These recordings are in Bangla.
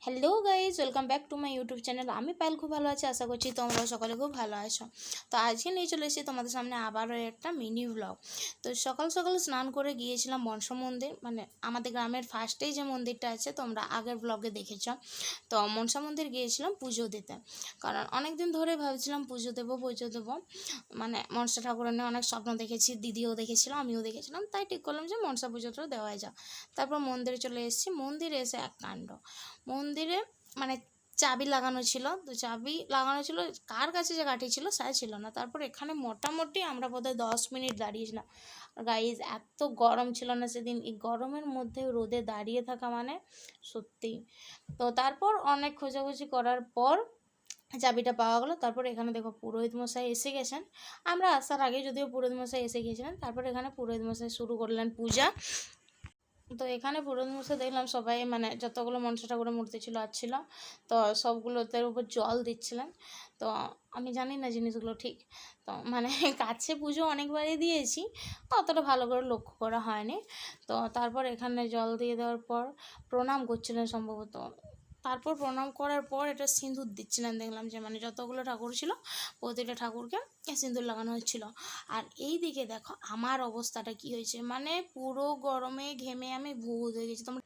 Hello guys, welcome back to my YouTube channel. আমি পায়েল খুব ভালো আছি, আশা করছি তোমরাও সকলে খুব ভালো আছো। তো আজকে নিয়ে চলে এসেছি তোমাদের সামনে আবারও একটা মিনি ব্লগ। তো সকাল সকাল স্নান করে গিয়েছিলাম মনসা মন্দির, মানে আমাদের গ্রামের ফার্স্টেই যে মন্দিরটা আছে তোমরা আগের ব্লগে দেখেছ। তো মনসা মন্দির গিয়েছিলাম পুজো দিতে, কারণ অনেক দিন ধরে ভাবছিলাম পুজো দেবো, মানে মনসা ঠাকুরের নিয়ে অনেক স্বপ্ন দেখেছি, দিদিও দেখেছিল, আমিও দেখেছিলাম, তাই ঠিক করলাম যে মনসা পুজোটা দেওয়াই যাক। তারপর মন্দিরে চলে এসেছি। মন্দিরে এসে এক কাণ্ড, মন্দিরে মানে চাবি লাগানো ছিল, তো চাবি লাগানো ছিল, কার কাছে যে কাঠি ছিল সেটা ছিল না। তারপর এখানে মোটামুটি আমরা বোধহয় 10 মিনিট দাঁড়িয়েছিলাম। গাইজ এত গরম ছিল না সেদিন, এই গরমের মধ্যে রোদে দাঁড়িয়ে থাকা মানে সত্যি। তো তারপর অনেক খোঁজাখুঁজি করার পর চাবিটা পাওয়া গেলো। তারপর এখানে দেখো পুরোহিত মশাই এসে গেছেন, আমরা আসার আগে যদিও পুরোহিত মশাই এসে গিয়েছিলেন। তারপর এখানে পুরোহিত মশাই শুরু করলেন পূজা। তো এখানে পুরোহিত মশাই দেখলাম সবাই মানে যতগুলো মনসা ঠাকুরের মূর্তি ছিল ছিল, তো সবগুলোতে উপর জল দিচ্ছিলেন। তো আমি জানি না জিনিসগুলো ঠিক, তো মানে কাছে পুজো অনেকবারই দিয়েছি, অতটা ভালো করে লক্ষ্য করা হয়নি। তো তারপর এখানে জল দিয়ে দেওয়ার পর প্রণাম করছিলেন সম্ভবত। তারপর প্রণাম করার পর এটা সিঁদুর দিচ্ছিলেন, দেখলাম যে মানে যতগুলো ঠাকুর ছিল প্রতিটা ঠাকুরকে সিঁদুর লাগানো হচ্ছিল। আর এই দিকে দেখো আমার অবস্থাটা কি হয়েছে, মানে পুরো গরমে ঘেমে আমি ভূত হয়ে গেছি। তোমরা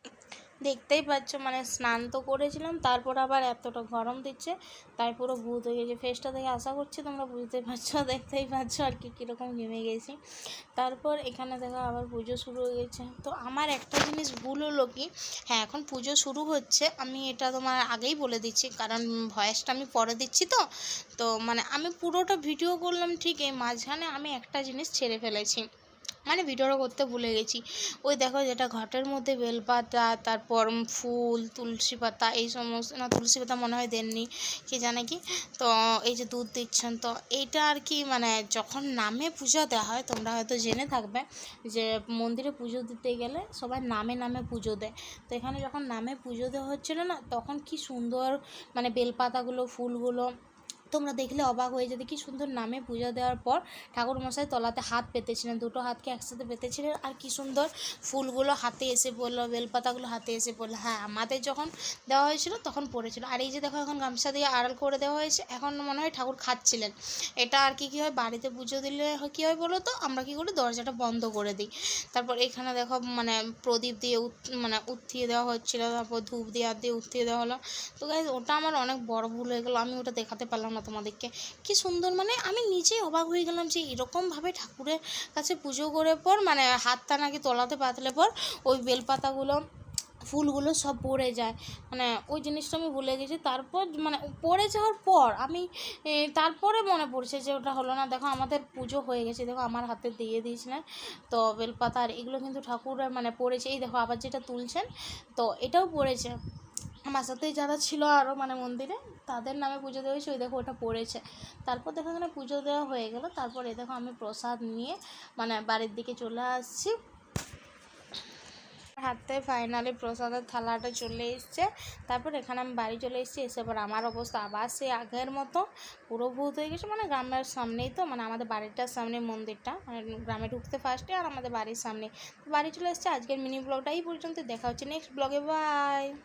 দেখতেই পাচ্ছ, মানে স্নান তো করেছিলাম, তারপর আবার এতটা গরম দিচ্ছে, তাই পুরো ভূত হয়ে গেছে। ফেসটা থেকে আশা করছি তোমরা বুঝতেই পারছো, দেখতেই পাচ্ছ আর কি কীরকম ঘেমে গেছি। তারপর এখানে দেখো আবার পুজো শুরু হয়ে গেছে। তো আমার একটা জিনিস ভুল হলো কি, হ্যাঁ এখন পুজো শুরু হচ্ছে, আমি এটা তোমার আগেই বলে দিচ্ছি, কারণ ভয়েসটা আমি পরে দিচ্ছি। তো তো মানে আমি পুরোটা ভিডিও করলাম ঠিক, এই মাঝখানে আমি একটা জিনিস ছেড়ে ফেলেছি, মানে ভিডিওটা করতে ভুলে গেছি। ওই দেখো যেটা ঘটের মধ্যে বেলপাতা, তারপর ফুল, তুলসী পাতা, এই সমস্ত, না তুলসী পাতা মনে হয় দেননি, কে জানে কি। তো এই যে দুধ দিচ্ছেন, তো এইটা আর কি মানে যখন নামে পুজো দেওয়া হয়, তোমরা হয়তো জেনে থাকবে যে মন্দিরে পুজো দিতে গেলে সবাই নামে নামে পুজো দেয়। তো এখানে যখন নামে পুজো দেওয়া হচ্ছিলো না, তখন কি সুন্দর মানে বেলপাতাগুলো, ফুলগুলো তোমরা দেখলে অবাক হয়ে যেতে, কি সুন্দর নামে পূজা দেওয়ার পর ঠাকুরমশাই তলাতে হাত পেতেছিলেন, দুটো হাতকে একসাথে পেতেছিলেন, আর কি সুন্দর ফুলগুলো হাতে এসে পড়লো, বেলপাতাগুলো হাতে এসে পড়লো। হ্যাঁ আমাদের যখন দেওয়া হয়েছিল তখন পড়েছিল। আর এই যে দেখো এখন গামছা দিয়ে আড়াল করে দেওয়া হয়েছে, এখন মনে হয় ঠাকুর খাচ্ছিলেন। এটা আর কি হয়, বাড়িতে পুজো দিলে কী হয় বলো তো, আমরা কী করি, দরজাটা বন্ধ করে দিই। তারপর এখানে দেখো মানে প্রদীপ দিয়ে মানে উঠিয়ে দেওয়া হচ্ছিলো, তারপর ধূপ দিয়ে হাত দিয়ে উঠিয়ে দেওয়া হলো। তো গাইজ ওটা আমার অনেক বড় ভুল হয়ে গেলো, আমি ওটা দেখাতে পারলাম না তোমাদেরকে। কি সুন্দর, মানে আমি নিজেই অবাক হয়ে গেলাম যে এরকমভাবে ঠাকুরের কাছে পুজো করে পর মানে হাতটা নাকি তলাতে পাতলে পর ওই বেলপাতাগুলো, ফুলগুলো সব পড়ে যায়, মানে ওই জিনিসটা আমি ভুলে গেছি। তারপর মানে পড়ে যাওয়ার পর আমি তারপরে মনে পড়ছে যে ওটা হলো না। দেখো আমাদের পুজো হয়ে গেছে, দেখো আমার হাতে দিয়ে দিয়েছিলেন তো বেলপাতা, আর এগুলো কিন্তু ঠাকুরের মানে পড়েছে। এই দেখো আবার যেটা তুলছেন, তো এটাও পড়েছে। আমার সাথেই যারা ছিল আরও মানে মন্দিরে, তাদের নামে পুজো দেওয়া হয়েছে, ওই দেখো ওটা পড়েছে। তারপর দেখো এখানে পুজো দেওয়া হয়ে গেল। তারপর এই দেখো আমি প্রসাদ নিয়ে মানে বাড়ির দিকে চলে আসছি। হাতে ফাইনালি প্রসাদের থালাটা চলে এসছে। তারপর এখানে আমি বাড়ি চলে এসেছি, এসে পর আমার অবস্থা আবার সে আগের মতো পুরো ভূত হয়ে গেছে। মানে গ্রামের সামনেই তো, মানে আমাদের বাড়িটার সামনে মন্দিরটা, মানে গ্রামে ঢুকতে ফার্স্টে, আর আমাদের বাড়ির সামনে। বাড়ি চলে এসেছে। আজকের মিনি ব্লগটা এই পর্যন্ত, দেখা হচ্ছে নেক্সট ব্লগে, বাই।